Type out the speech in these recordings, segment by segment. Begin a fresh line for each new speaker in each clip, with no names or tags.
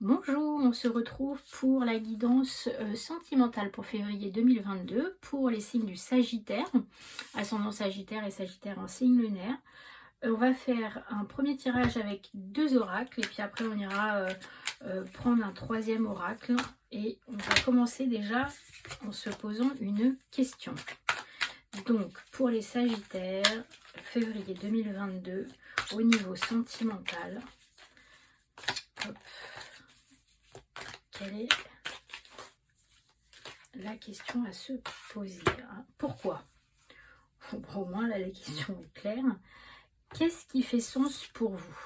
Bonjour, on se retrouve pour la guidance sentimentale pour février 2022 pour les signes du Sagittaire, ascendant Sagittaire et Sagittaire en signe lunaire. On va faire un premier tirage avec deux oracles et puis après on ira prendre un troisième oracle et on va commencer déjà en se posant une question. Donc pour les Sagittaires, février 2022 au niveau sentimental, hop. Quelle est la question à se poser? Pourquoi? Au moins là, la question est claire. Qu'est-ce qui fait sens pour vous?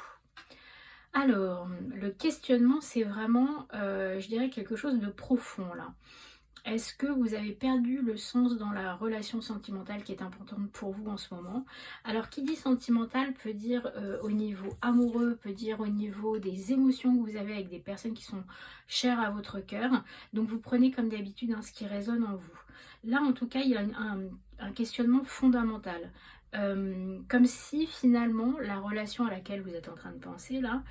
Alors, le questionnement, c'est vraiment, je dirais, quelque chose de profond là. Est-ce que vous avez perdu le sens dans la relation sentimentale qui est importante pour vous en ce moment? Alors, qui dit sentimental peut dire au niveau amoureux, peut dire au niveau des émotions que vous avez avec des personnes qui sont chères à votre cœur. Donc, vous prenez comme d'habitude ce qui résonne en vous. Là, en tout cas, il y a un questionnement fondamental. Comme si finalement, la relation à laquelle vous êtes en train de penser là,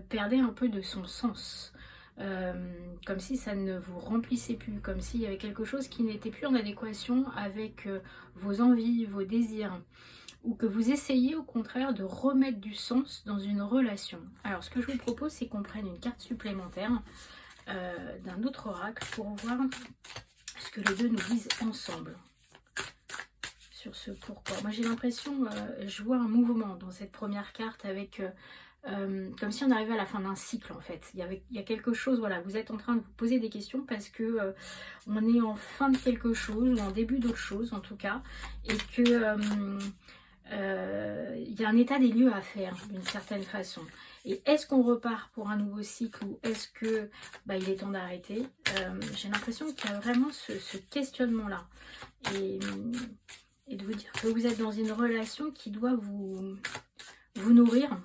perdait un peu de son sens. Comme si ça ne vous remplissait plus, comme s'il y avait quelque chose qui n'était plus en adéquation avec vos envies, vos désirs, ou que vous essayez au contraire de remettre du sens dans une relation. Alors ce que je vous propose, c'est qu'on prenne une carte supplémentaire d'un autre oracle pour voir ce que les deux nous disent ensemble sur ce pourquoi. Moi j'ai l'impression, je vois un mouvement dans cette première carte avec... comme si on arrivait à la fin d'un cycle en fait. Il y a quelque chose, voilà, vous êtes en train de vous poser des questions parce que on est en fin de quelque chose ou en début d'autre chose en tout cas, et que il y a un état des lieux à faire d'une certaine façon. Et est-ce qu'on repart pour un nouveau cycle ou est-ce que il est temps d'arrêter? J'ai l'impression qu'il y a vraiment ce questionnement là et de vous dire que vous êtes dans une relation qui doit vous nourrir,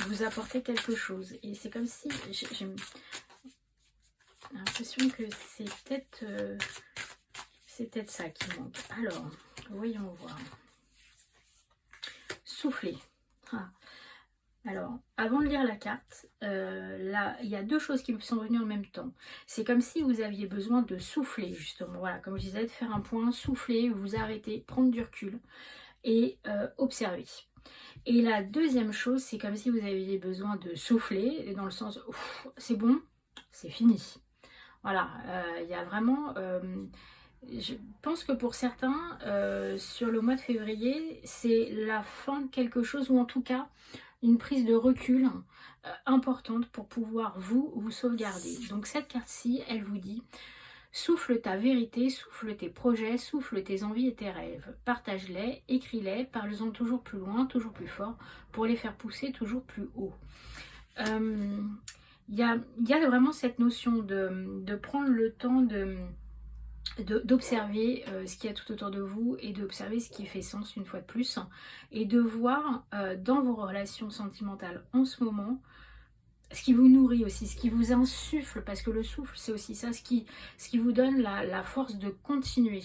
vous apporter quelque chose. Et c'est comme si j'ai l'impression que c'est peut-être ça qui manque. Alors, voyons voir. Souffler. Alors, avant de lire la carte, là, il y a deux choses qui me sont venues en même temps. C'est comme si vous aviez besoin de souffler, justement. Voilà, comme je disais, de faire un point, souffler, vous arrêter, prendre du recul et observer. Et la deuxième chose, c'est comme si vous aviez besoin de souffler, dans le sens, c'est bon, c'est fini. Voilà, il y a vraiment... je pense que pour certains, sur le mois de février, c'est la fin de quelque chose, ou en tout cas, une prise de recul importante pour pouvoir vous sauvegarder. Donc cette carte-ci, elle vous dit... Souffle ta vérité, souffle tes projets, souffle tes envies et tes rêves. Partage-les, écris-les, parle-en toujours plus loin, toujours plus fort, pour les faire pousser toujours plus haut. Il y a vraiment cette notion de prendre le temps d'observer ce qu'il y a tout autour de vous et d'observer ce qui fait sens une fois de plus. Et de voir dans vos relations sentimentales en ce moment, ce qui vous nourrit aussi, ce qui vous insuffle, parce que le souffle c'est aussi ça, ce qui vous donne la force de continuer.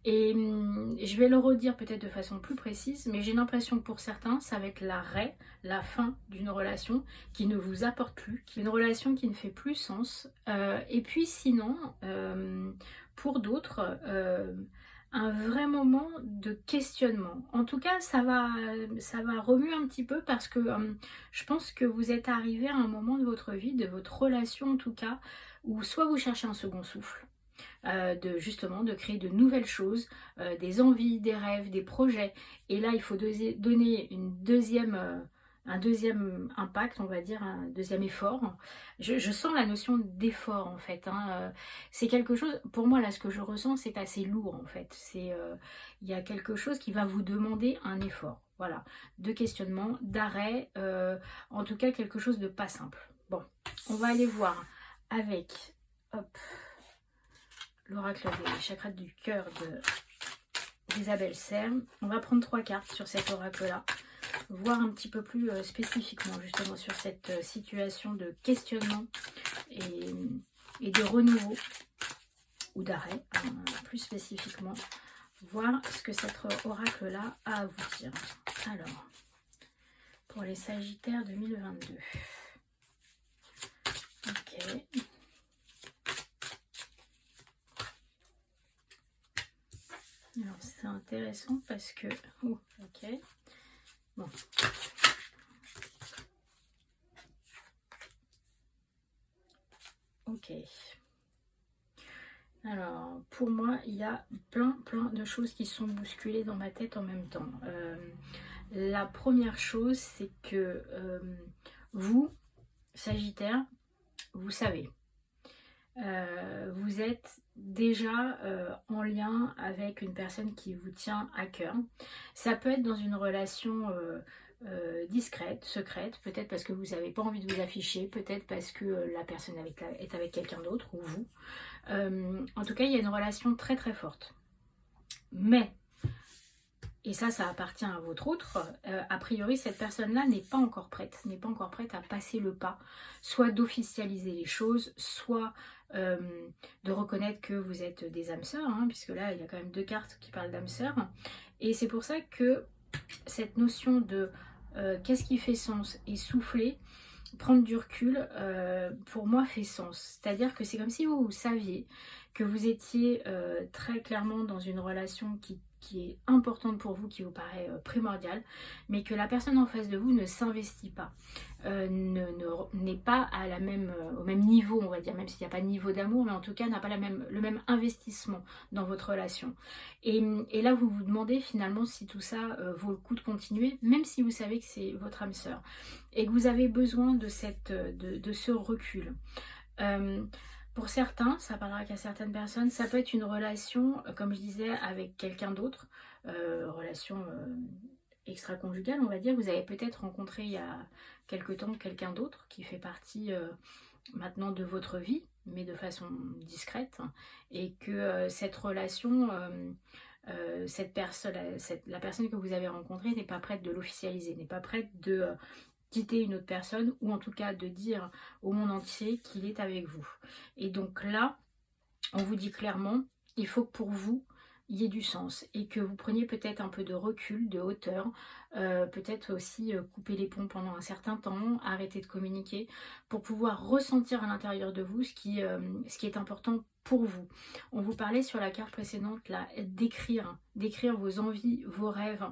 Et je vais le redire peut-être de façon plus précise, mais j'ai l'impression que pour certains ça va être l'arrêt, la fin d'une relation qui ne vous apporte plus, une relation qui ne fait plus sens. Et puis sinon, pour d'autres, un vrai moment de questionnement. En tout cas, ça va remuer un petit peu parce que je pense que vous êtes arrivé à un moment de votre vie, de votre relation en tout cas, où soit vous cherchez un second souffle, justement de créer de nouvelles choses, des envies, des rêves, des projets. Et là, il faut donner un deuxième impact, on va dire, un deuxième effort. Je sens la notion d'effort en fait. C'est quelque chose, pour moi là, ce que je ressens, c'est assez lourd en fait. Il y a quelque chose qui va vous demander un effort. Voilà, de questionnement, d'arrêt, en tout cas quelque chose de pas simple. Bon, on va aller voir avec, hop, l'oracle des chakras du cœur d'Isabelle Serre. On va prendre 3 cartes sur cet oracle-là, voir un petit peu plus spécifiquement justement sur cette situation de questionnement et de renouveau ou d'arrêt, plus spécifiquement, voir ce que cet oracle-là a à vous dire. Alors, pour les Sagittaires 2022. Alors c'est intéressant parce que... Oh, ok. Bon. Ok. Alors, pour moi, il y a plein de choses qui sont bousculées dans ma tête en même temps. La première chose, c'est que vous, Sagittaire, vous savez. Vous êtes déjà en lien avec une personne qui vous tient à cœur. Ça peut être dans une relation discrète, secrète, peut-être parce que vous n'avez pas envie de vous afficher, peut-être parce que la personne est avec quelqu'un d'autre ou vous. En tout cas, il y a une relation très forte. Mais, et ça appartient à votre autre, a priori cette personne-là n'est pas encore prête à passer le pas, soit d'officialiser les choses, soit de reconnaître que vous êtes des âmes sœurs, hein, puisque là il y a quand même 2 cartes qui parlent d'âmes sœurs, et c'est pour ça que cette notion de qu'est-ce qui fait sens et souffler, prendre du recul, pour moi fait sens. C'est-à-dire que c'est comme si vous saviez que vous étiez très clairement dans une relation qui est importante pour vous, qui vous paraît primordiale, mais que la personne en face de vous ne s'investit pas, n'est pas à au même niveau, on va dire, même s'il n'y a pas de niveau d'amour, mais en tout cas n'a pas le même investissement dans votre relation. Et là, vous vous demandez finalement si tout ça vaut le coup de continuer, même si vous savez que c'est votre âme sœur, et que vous avez besoin de ce recul. Pour certains, ça parlera qu'à certaines personnes, ça peut être une relation, comme je disais, avec quelqu'un d'autre, relation extra-conjugale, on va dire. Vous avez peut-être rencontré il y a quelque temps quelqu'un d'autre qui fait partie maintenant de votre vie, mais de façon discrète, et que cette relation, la personne que vous avez rencontrée n'est pas prête de l'officialiser, n'est pas prête de quitter une autre personne, ou en tout cas de dire au monde entier qu'il est avec vous. Et donc là, on vous dit clairement, il faut que pour vous, il y ait du sens, et que vous preniez peut-être un peu de recul, de hauteur, peut-être aussi couper les ponts pendant un certain temps, arrêter de communiquer, pour pouvoir ressentir à l'intérieur de vous ce qui est important pour vous. On vous parlait sur la carte précédente là, d'écrire vos envies, vos rêves.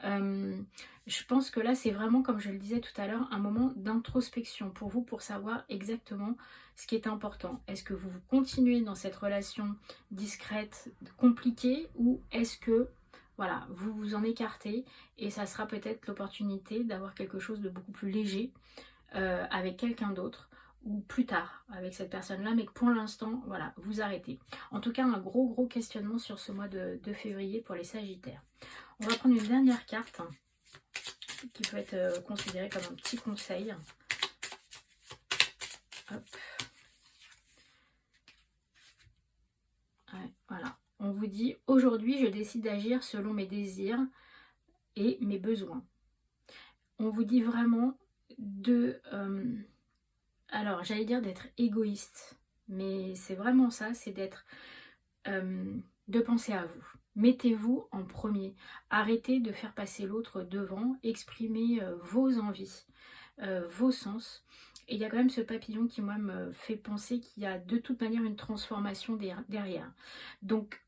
Je pense que là c'est vraiment, comme je le disais tout à l'heure, un moment d'introspection pour vous, pour savoir exactement ce qui est important. Est-ce que vous continuez dans cette relation discrète, compliquée, ou est-ce que voilà, vous vous en écartez, et ça sera peut-être l'opportunité d'avoir quelque chose de beaucoup plus léger avec quelqu'un d'autre, ou plus tard avec cette personne-là, mais que pour l'instant, voilà, vous arrêtez. En tout cas, un gros questionnement sur ce mois de février pour les Sagittaires. On va prendre une dernière carte qui peut être considérée comme un petit conseil. Hop. Ouais, voilà. On vous dit, aujourd'hui, je décide d'agir selon mes désirs et mes besoins. On vous dit vraiment de... alors, j'allais dire d'être égoïste, mais c'est vraiment ça, c'est d'être... de penser à vous. Mettez-vous en premier. Arrêtez de faire passer l'autre devant. Exprimez vos envies, vos sens. Et il y a quand même ce papillon qui, moi, me fait penser qu'il y a de toute manière une transformation derrière. Donc,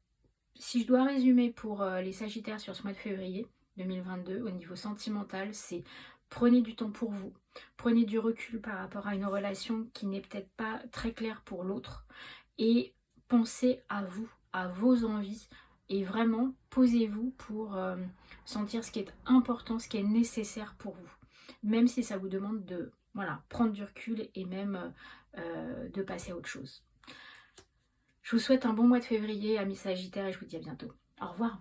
si je dois résumer pour les Sagittaires sur ce mois de février 2022, au niveau sentimental, c'est prenez du temps pour vous. Prenez du recul par rapport à une relation qui n'est peut-être pas très claire pour l'autre. Et pensez à vous, à vos envies, et vraiment posez-vous pour sentir ce qui est important, ce qui est nécessaire pour vous, même si ça vous demande de prendre du recul et même de passer à autre chose. Je vous souhaite un bon mois de février, amis Sagittaires, et je vous dis à bientôt. Au revoir.